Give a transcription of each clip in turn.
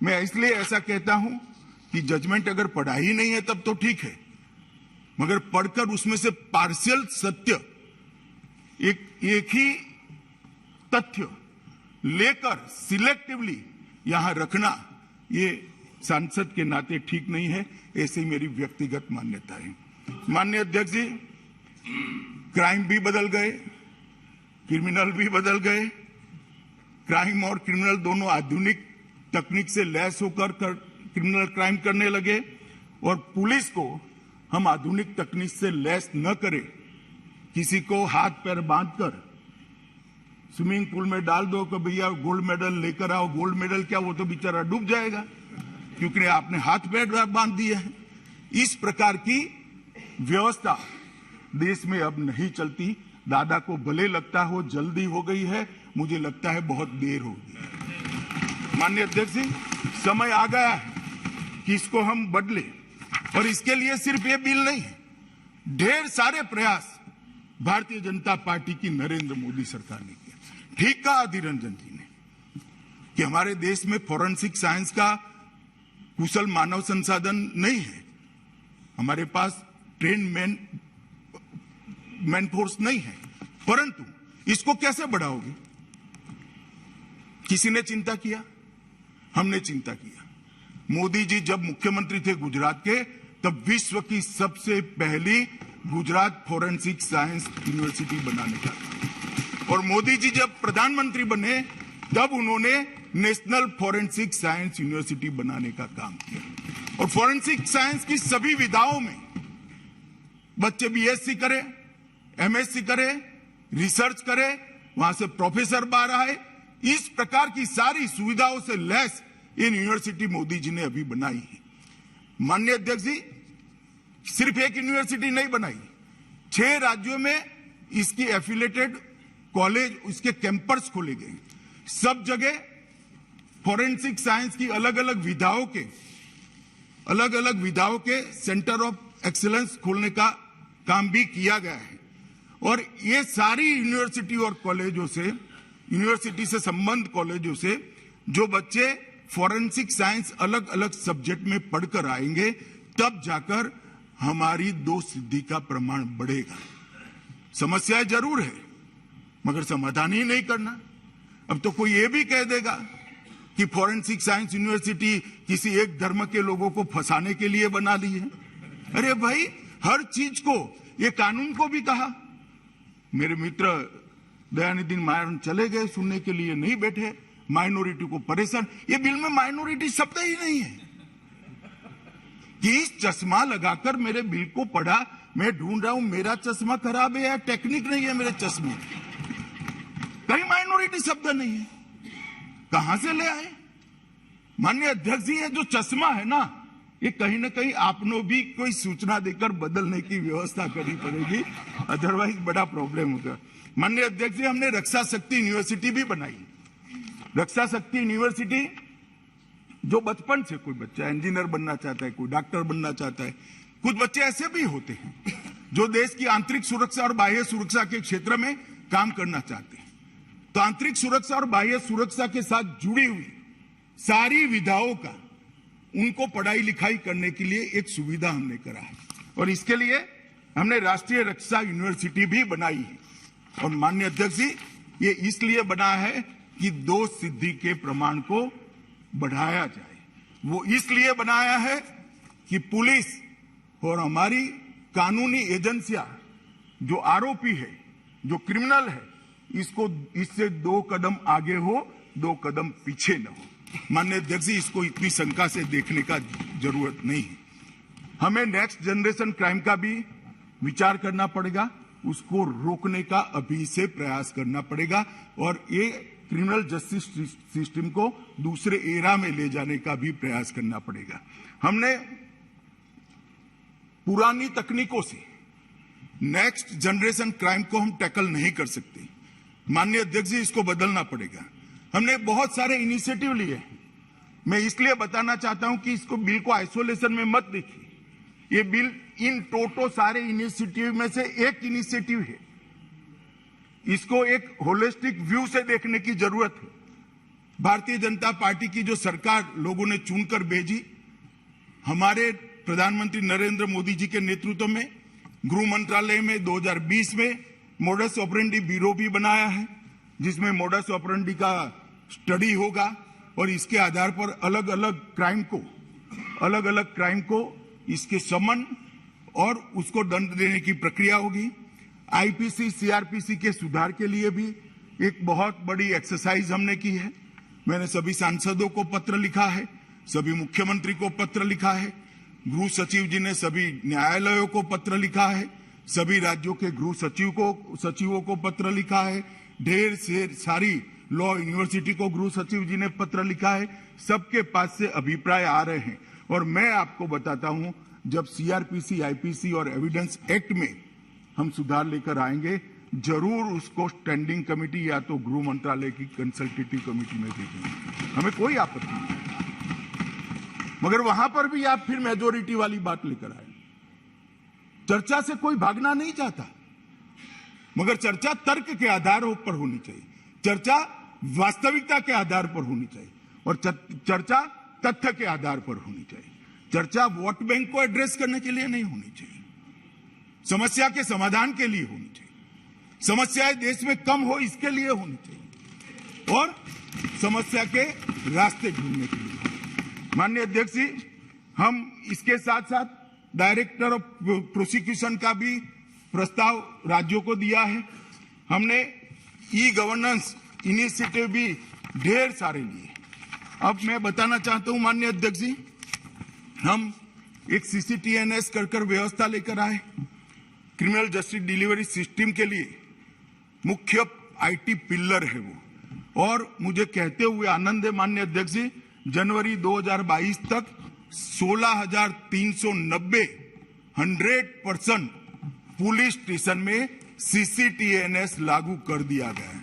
मैं इसलिए ऐसा कहता हूं कि जजमेंट अगर पढ़ा ही नहीं है तब तो ठीक है, मगर पढ़कर उसमें से पार्शियल सत्य एक ही तथ्य लेकर सिलेक्टिवली यहां रखना ये सांसद के नाते ठीक नहीं है। ऐसे ही मेरी व्यक्तिगत मान्यता है। माननीय अध्यक्ष जी, क्राइम भी बदल गए, क्रिमिनल भी बदल गए। क्राइम और क्रिमिनल दोनों आधुनिक तकनीक से लैस होकर क्रिमिनल क्राइम करने लगे और पुलिस को हम आधुनिक तकनीक से लैस न करें, किसी को हाथ पैर बांधकर स्विमिंग पूल में डाल दो कि भैया गोल्ड मेडल लेकर आओ। गोल्ड मेडल क्या, वो तो बेचारा डूब जाएगा क्योंकि आपने हाथ पैर बांध दिए हैं। इस प्रकार की व्यवस्था देश में अब नहीं चलती। दादा को भले लगता हो जल्दी हो गई है, मुझे लगता है बहुत देर होगी। माननीय अध्यक्ष जी, समय आ गया है कि इसको हम बदले और इसके लिए सिर्फ ये बिल नहीं है, ढेर सारे प्रयास भारतीय जनता पार्टी की नरेंद्र मोदी सरकार ने किया। ठीक कहा अधीर रंजन जी ने कि हमारे देश में फॉरेंसिक साइंस का कुशल मानव संसाधन नहीं है, हमारे पास ट्रेन मैन फोर्स नहीं है, परंतु इसको कैसे बढ़ाओगे? किसी ने चिंता किया? हमने चिंता किया। मोदी जी जब मुख्यमंत्री थे गुजरात के, तब विश्व की सबसे पहली गुजरात फॉरेंसिक साइंस यूनिवर्सिटी बनाने का था। और मोदी जी जब प्रधानमंत्री बने तब उन्होंने नेशनल फॉरेंसिक साइंस यूनिवर्सिटी बनाने का काम किया। और फॉरेंसिक साइंस की सभी विधाओं में बच्चे बीएससी करें, एमएससी करें, रिसर्च करें, वहां से प्रोफेसर बाहर आए, इस प्रकार की सारी सुविधाओं से lace in university Modi ji ने अभी बनाई है। माननीय अध्यक्ष जी, सिर्फ एक यूनिवर्सिटी नहीं बनाई, 6 राज्यों में इसकी एफिलेटेड कॉलेज, उसके कैंपस खोले गए। सब जगह फॉरेंसिक साइंस की अलग अलग विधाओं के सेंटर ऑफ एक्सीलेंस खोलने का काम भी किया गया है। और ये सारी यूनिवर्सिटी और कॉलेजों से, यूनिवर्सिटी से संबंध कॉलेजों से जो बच्चे फॉरेंसिक साइंस अलग अलग सब्जेक्ट में पढ़कर आएंगे, तब जाकर हमारी 2 सिद्धि का प्रमाण बढ़ेगा। समस्याएं जरूर है, मगर समाधान ही नहीं करना। अब तो कोई ये भी कह देगा कि फॉरेंसिक साइंस यूनिवर्सिटी किसी एक धर्म के लोगों को फंसाने के लिए बना ली है। अरे भाई, हर चीज को, ये कानून को भी कहा। मेरे मित्र दयानिधि मारन चले गए, सुनने के लिए नहीं बैठे। माइनॉरिटी को परेशान, ये बिल में माइनॉरिटी शब्द ही नहीं है कि इस चश्मा लगाकर मेरे बिल को पढ़ा। मैं ढूंढ रहा हूं मेरा चश्मा खराब है या टेक्निक नहीं है मेरे चश्मे, कहीं माइनॉरिटी शब्द नहीं है। कहां से ले आए? माननीय अध्यक्ष जी, ये जो चश्मा है ना, ये कहीं ना कहीं आपने भी कोई सूचना देकर बदलने की व्यवस्था करनी पड़ेगी, अदरवाइज बड़ा प्रॉब्लम होगा। माननीय अध्यक्ष जी, हमने रक्षा शक्ति यूनिवर्सिटी भी बनाई। रक्षा शक्ति यूनिवर्सिटी, जो बचपन से कोई बच्चा इंजीनियर बनना चाहता है, कोई डॉक्टर बनना चाहता है, कुछ बच्चे ऐसे भी होते हैं जो देश की आंतरिक सुरक्षा और बाह्य सुरक्षा के क्षेत्र में काम करना चाहते हैं। तो आंतरिक सुरक्षा और बाह्य सुरक्षा के साथ जुड़ी हुई सारी विधाओं का उनको पढ़ाई लिखाई करने के लिए एक सुविधा हमने करा है। और इसके लिए हमने राष्ट्रीय रक्षा यूनिवर्सिटी भी बनाई है। और माननीय अध्यक्ष जी, ये इसलिए बना है कि 2 सिद्धि के प्रमाण को बढ़ाया जाए। वो इसलिए बनाया है कि पुलिस और हमारी कानूनी एजेंसियां, जो आरोपी है, जो क्रिमिनल है, इससे 2 कदम आगे हो, 2 कदम पीछे न हो। माननीय अध्यक्ष जी, इसको इतनी शंका से देखने का जरूरत नहीं है। हमें नेक्स्ट जनरेशन क्राइम का भी विचार करना पड़ेगा, उसको रोकने का अभी से प्रयास करना पड़ेगा और ये क्रिमिनल जस्टिस सिस्टम को दूसरे एरा में ले जाने का भी प्रयास करना पड़ेगा। हमने पुरानी तकनीकों से नेक्स्ट जनरेशन क्राइम को हम टैकल नहीं कर सकते। माननीय अध्यक्ष जी, इसको बदलना पड़ेगा। हमने बहुत सारे इनिशिएटिव लिए हैं। मैं इसलिए बताना चाहता हूं कि इसको बिल को आइसोलेशन में मत देखिए। ये बिल इन टोटो सारे इनिशिएटिव में से एक इनिशिएटिव है। इसको एक होलिस्टिक व्यू से देखने की जरूरत है। भारतीय जनता पार्टी की जो सरकार लोगों ने चुनकर भेजी, हमारे प्रधानमंत्री नरेंद्र मोदी जी के नेतृत्व में गृह मंत्रालय में 2020 में मोडस ऑपरेंडी ब्यूरो भी बनाया है, जिसमें मोडस ऑपरेंडी का स्टडी होगा और इसके आधार पर अलग अलग क्राइम को इसके समन और उसको दंड देने की प्रक्रिया होगी। आईपीसी सीआरपीसी के सुधार के लिए भी एक बहुत बड़ी एक्सरसाइज हमने की है। मैंने सभी सांसदों को पत्र लिखा है, सभी मुख्यमंत्री को पत्र लिखा है, गृह सचिव जी ने सभी न्यायालयों को पत्र लिखा है, सभी राज्यों के गृह सचिवों को पत्र लिखा है, ढेर सारी लॉ यूनिवर्सिटी को गृह सचिव जी ने पत्र लिखा है। सबके पास से अभिप्राय आ रहे हैं और मैं आपको बताता हूं, जब सीआरपीसी, आईपीसी और एविडेंस एक्ट में हम सुधार लेकर आएंगे, जरूर उसको स्टैंडिंग कमेटी या तो गृह मंत्रालय की कंसल्टेटिव कमेटी में भेजेंगे, हमें कोई आपत्ति नहीं। मगर वहां पर भी आप फिर मेजोरिटी वाली बात लेकर आए। चर्चा से कोई भागना नहीं चाहता, मगर चर्चा तर्क के आधार पर होनी चाहिए, चर्चा वास्तविकता के आधार पर होनी चाहिए और चर्चा तथ्य के आधार पर होनी चाहिए। चर्चा वोट बैंक को एड्रेस करने के लिए नहीं होनी चाहिए, समस्या के समाधान के लिए होनी चाहिए, समस्याएं देश में कम हो इसके लिए होनी चाहिए और समस्या के रास्ते ढूंढने के लिए। माननीय अध्यक्ष जी, हम इसके साथ साथ डायरेक्टर ऑफ प्रोसिक्यूशन का भी प्रस्ताव राज्यों को दिया है। हमने ई गवर्नेंस इनिशिएटिव भी ढेर सारे लिए। अब मैं बताना चाहता हूं माननीय अध्यक्ष जी, हम एक सीसीटीएनएस कर व्यवस्था लेकर आए। क्रिमिनल जस्टिस डिलीवरी सिस्टम के लिए मुख्य आईटी पिलर है वो, और मुझे कहते हुए आनंद है माननीय अध्यक्ष जी, जनवरी 2022 तक 16,390 100% पुलिस स्टेशन में सीसीटीएनएस लागू कर दिया गया है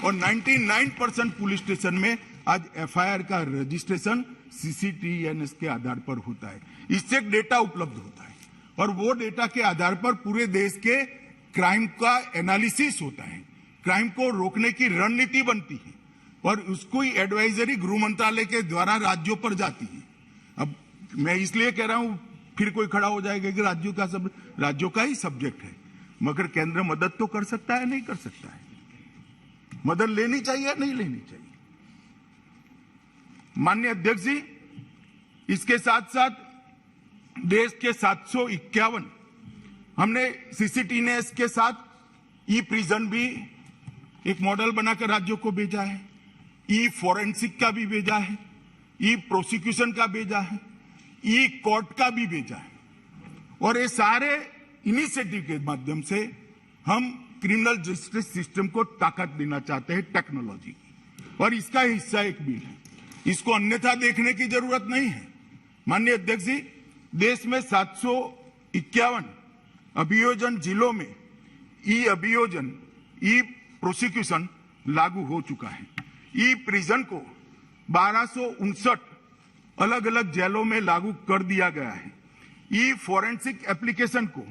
और 99% पुलिस स्टेशन में आज एफआईआर का रजिस्ट्रेशन सीसीटीएनएस के आधार पर होता है। इससे डेटा उपलब्ध होता है और वो डेटा के आधार पर पूरे देश के क्राइम का एनालिसिस होता है, क्राइम को रोकने की रणनीति बनती है और उसको एडवाइजरी गृह मंत्रालय के द्वारा राज्यों पर जाती है। अब मैं इसलिए कह रहा हूं, फिर कोई खड़ा हो जाएगा कि राज्यों का ही सब्जेक्ट है, मगर केंद्र मदद तो कर सकता है, नहीं कर सकता है, मदद लेनी चाहिए नहीं लेनी चाहिए। माननीय अध्यक्ष जी, इसके साथ साथ देश के 751 हमने सीसीटीएनएस के साथ ई प्रिजन भी एक मॉडल बनाकर राज्यों को भेजा है, ई फॉरेंसिक का भी भेजा है, ई प्रोसिक्यूशन का भेजा है, ई कोर्ट का भी भेजा है और ये सारे इनिशिएटिव के माध्यम से हम क्रिमिनल जस्टिस सिस्टम को ताकत देना चाहते हैं टेक्नोलॉजी की, और इसका हिस्सा एक बिल है, इसको अन्यथा देखने की जरूरत नहीं है। माननीय अध्यक्ष जी, देश में 751 अभियोजन जिलों में ई अभियोजन, ई प्रोसिक्यूशन लागू हो चुका है। ई प्रिजन को 1259 अलग अलग जेलों में लागू कर दिया गया है। ई फॉरेंसिक एप्लीकेशन को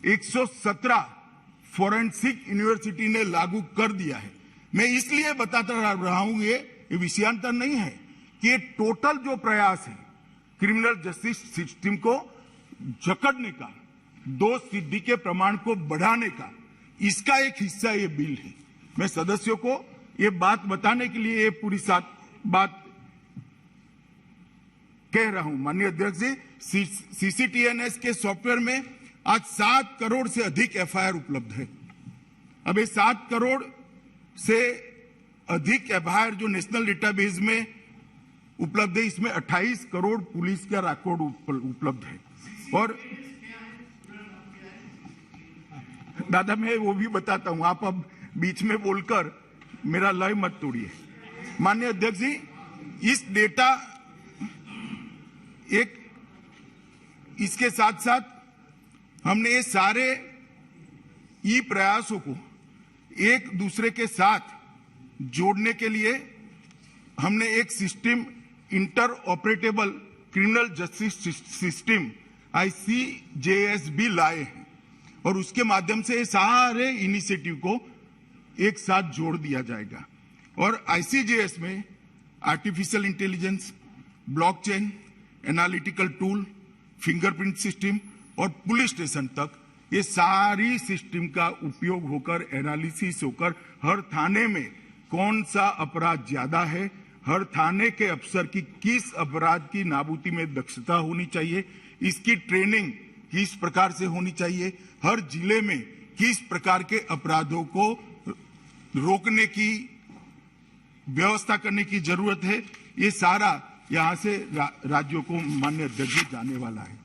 117 फॉरेंसिक यूनिवर्सिटी ने लागू कर दिया है। मैं इसलिए बताता रहा हूं, ये विषयांतर नहीं है कि ये टोटल जो प्रयास है क्रिमिनल जस्टिस सिस्टम को जकड़ने का, दोष सिद्धि के प्रमाण को बढ़ाने का, इसका एक हिस्सा ये बिल है। मैं सदस्यों को ये बात बताने के लिए ये पूरी बात कह रहा हूं। माननीय अध्यक्ष जी, सीसीटीएनएस के सॉफ्टवेयर में आज 7 करोड़ से अधिक एफआईआर उपलब्ध है। अब ये 7 करोड़ से अधिक एफआईआर जो नेशनल डेटाबेस में उपलब्ध है, इसमें 28 करोड़ पुलिस का रिकॉर्ड उपलब्ध है। और दादा मैं वो भी बताता हूं, आप अब बीच में बोलकर मेरा लय मत तोड़िए। माननीय अध्यक्ष जी, इस डेटा इसके साथ साथ हमने ये सारे ई प्रयासों को एक दूसरे के साथ जोड़ने के लिए हमने एक system, inter operable criminal justice system ICJS भी लाए हैं और उसके माध्यम से सारे इनिशिएटिव को एक साथ जोड़ दिया जाएगा। और ICJS में artificial intelligence, blockchain, analytical tool, fingerprint system और पुलिस स्टेशन तक ये सारी सिस्टम का उपयोग होकर एनालिसिस होकर हर थाने में कौन सा अपराध ज्यादा है, हर थाने के अफसर की किस अपराध की नाबूदी में दक्षता होनी चाहिए, इसकी ट्रेनिंग किस प्रकार से होनी चाहिए, हर जिले में किस प्रकार के अपराधों को रोकने की व्यवस्था करने की जरूरत है, ये सारा यहां से राज्यों को मान्य अध्यक्ष जाने वाला है।